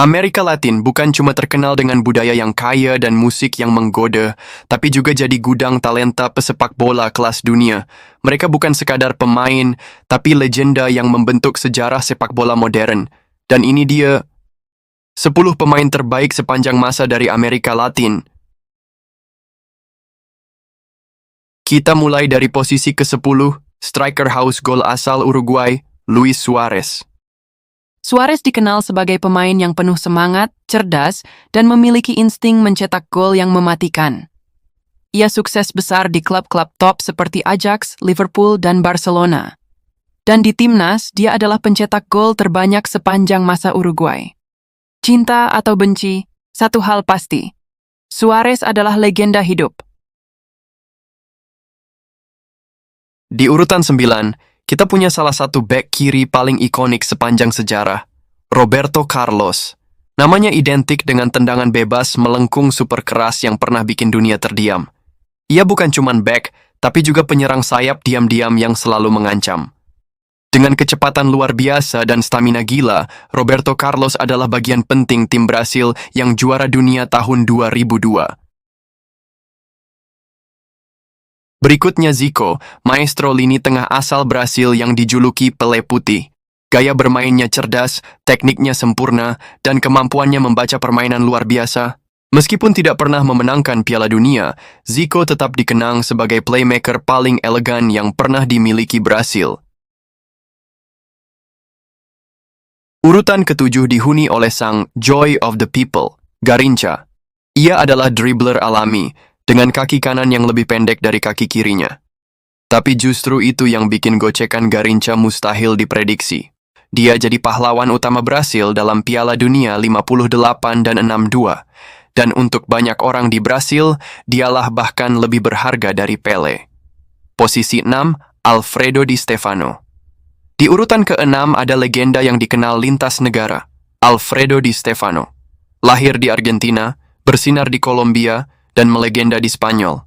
Amerika Latin bukan cuma terkenal dengan budaya yang kaya dan musik yang menggoda, tapi juga jadi gudang talenta pesepak bola kelas dunia. Mereka bukan sekadar pemain, tapi legenda yang membentuk sejarah sepak bola modern. Dan ini dia, 10 pemain terbaik sepanjang masa dari Amerika Latin. Kita mulai dari posisi ke-10, striker haus gol asal Uruguay, Luis Suarez. Suarez dikenal sebagai pemain yang penuh semangat, cerdas, dan memiliki insting mencetak gol yang mematikan. Ia sukses besar di klub-klub top seperti Ajax, Liverpool, dan Barcelona. Dan di timnas, dia adalah pencetak gol terbanyak sepanjang masa Uruguay. Cinta atau benci, satu hal pasti. Suarez adalah legenda hidup. Di urutan 9, kita punya salah satu bek kiri paling ikonik sepanjang sejarah, Roberto Carlos. Namanya identik dengan tendangan bebas melengkung super keras yang pernah bikin dunia terdiam. Ia bukan cuman bek, tapi juga penyerang sayap diam-diam yang selalu mengancam. Dengan kecepatan luar biasa dan stamina gila, Roberto Carlos adalah bagian penting tim Brasil yang juara dunia tahun 2002. Berikutnya Zico, maestro lini tengah asal Brasil yang dijuluki Pelé Putih. Gaya bermainnya cerdas, tekniknya sempurna, dan kemampuannya membaca permainan luar biasa. Meskipun tidak pernah memenangkan Piala Dunia, Zico tetap dikenang sebagai playmaker paling elegan yang pernah dimiliki Brasil. Urutan ke-7 dihuni oleh sang Joy of the People, Garrincha. Ia adalah dribbler alami, dengan kaki kanan yang lebih pendek dari kaki kirinya. Tapi justru itu yang bikin gocekan Garrincha mustahil diprediksi. Dia jadi pahlawan utama Brasil dalam Piala Dunia 58 dan 62. Dan untuk banyak orang di Brasil, dialah bahkan lebih berharga dari Pelé. Posisi 6, Alfredo Di Stefano. Di urutan ke-6 ada legenda yang dikenal lintas negara, Alfredo Di Stefano. Lahir di Argentina, bersinar di Kolombia, dan melegenda di Spanyol.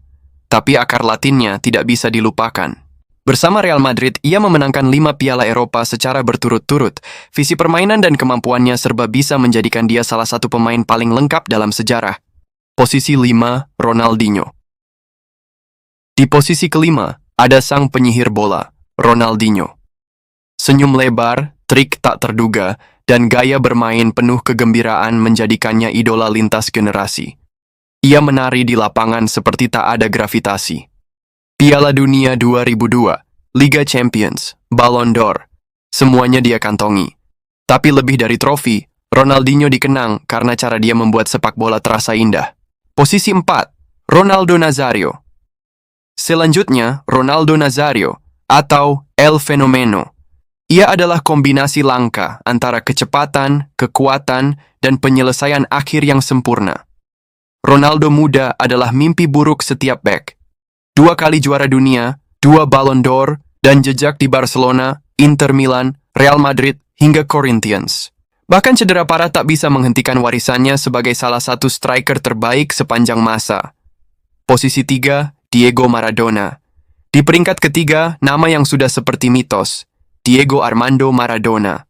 Tapi akar Latinnya tidak bisa dilupakan. Bersama Real Madrid, ia memenangkan 5 Piala Eropa secara berturut-turut. Visi permainan dan kemampuannya serba bisa menjadikan dia salah satu pemain paling lengkap dalam sejarah. Posisi 5, Ronaldinho. Di posisi kelima, ada sang penyihir bola, Ronaldinho. Senyum lebar, trik tak terduga, dan gaya bermain penuh kegembiraan menjadikannya idola lintas generasi. Ia menari di lapangan seperti tak ada gravitasi. Piala Dunia 2002, Liga Champions, Ballon d'Or, semuanya dia kantongi. Tapi lebih dari trofi, Ronaldinho dikenang karena cara dia membuat sepak bola terasa indah. Posisi 4, Ronaldo Nazario. Selanjutnya, Ronaldo Nazario, atau El Fenomeno. Ia adalah kombinasi langka antara kecepatan, kekuatan, dan penyelesaian akhir yang sempurna. Ronaldo muda adalah mimpi buruk setiap bek. 2 kali juara dunia, 2 Ballon d'Or, dan jejak di Barcelona, Inter Milan, Real Madrid, hingga Corinthians. Bahkan cedera parah tak bisa menghentikan warisannya sebagai salah satu striker terbaik sepanjang masa. Posisi 3, Diego Maradona. Di peringkat ketiga, nama yang sudah seperti mitos, Diego Armando Maradona.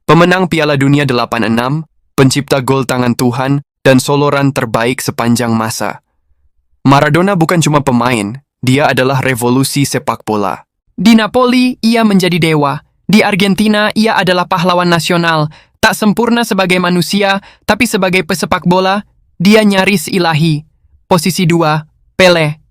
Pemenang Piala Dunia 86, pencipta gol tangan Tuhan, dan soloran terbaik sepanjang masa. Maradona bukan cuma pemain, dia adalah revolusi sepak bola. Di Napoli, ia menjadi dewa. Di Argentina, ia adalah pahlawan nasional. Tak sempurna sebagai manusia, tapi sebagai pesepak bola, dia nyaris ilahi. Posisi 2, Pelé.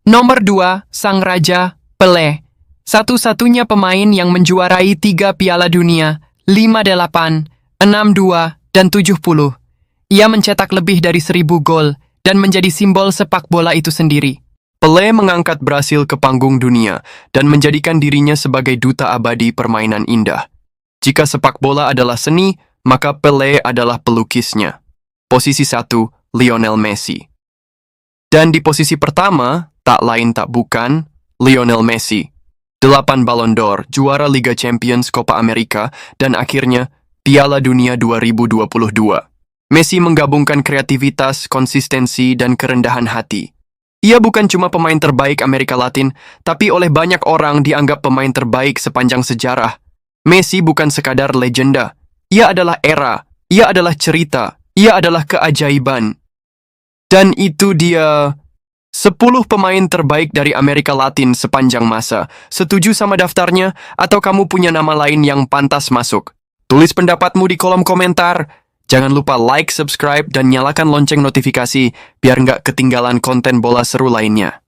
Nomor 2, Sang Raja, Pelé. Satu-satunya pemain yang menjuarai 3 Piala Dunia, 58, 62, dan 70. Ia mencetak lebih dari 1000 gol dan menjadi simbol sepak bola itu sendiri. Pelé mengangkat Brasil ke panggung dunia dan menjadikan dirinya sebagai duta abadi permainan indah. Jika sepak bola adalah seni, maka Pelé adalah pelukisnya. Posisi 1, Lionel Messi. Dan di posisi pertama, tak lain tak bukan, Lionel Messi. 8 Ballon d'Or, juara Liga Champions, Copa America, dan akhirnya Piala Dunia 2022. Messi menggabungkan kreativitas, konsistensi, dan kerendahan hati. Ia bukan cuma pemain terbaik Amerika Latin, tapi oleh banyak orang dianggap pemain terbaik sepanjang sejarah. Messi bukan sekadar legenda, ia adalah era, Ia adalah cerita. Ia adalah keajaiban. Dan itu dia 10 pemain terbaik dari Amerika Latin sepanjang masa. Setuju sama daftarnya? Atau kamu punya nama lain yang pantas masuk? Tulis pendapatmu di kolom komentar. Jangan lupa like, subscribe, dan nyalakan lonceng notifikasi biar nggak ketinggalan konten bola seru lainnya.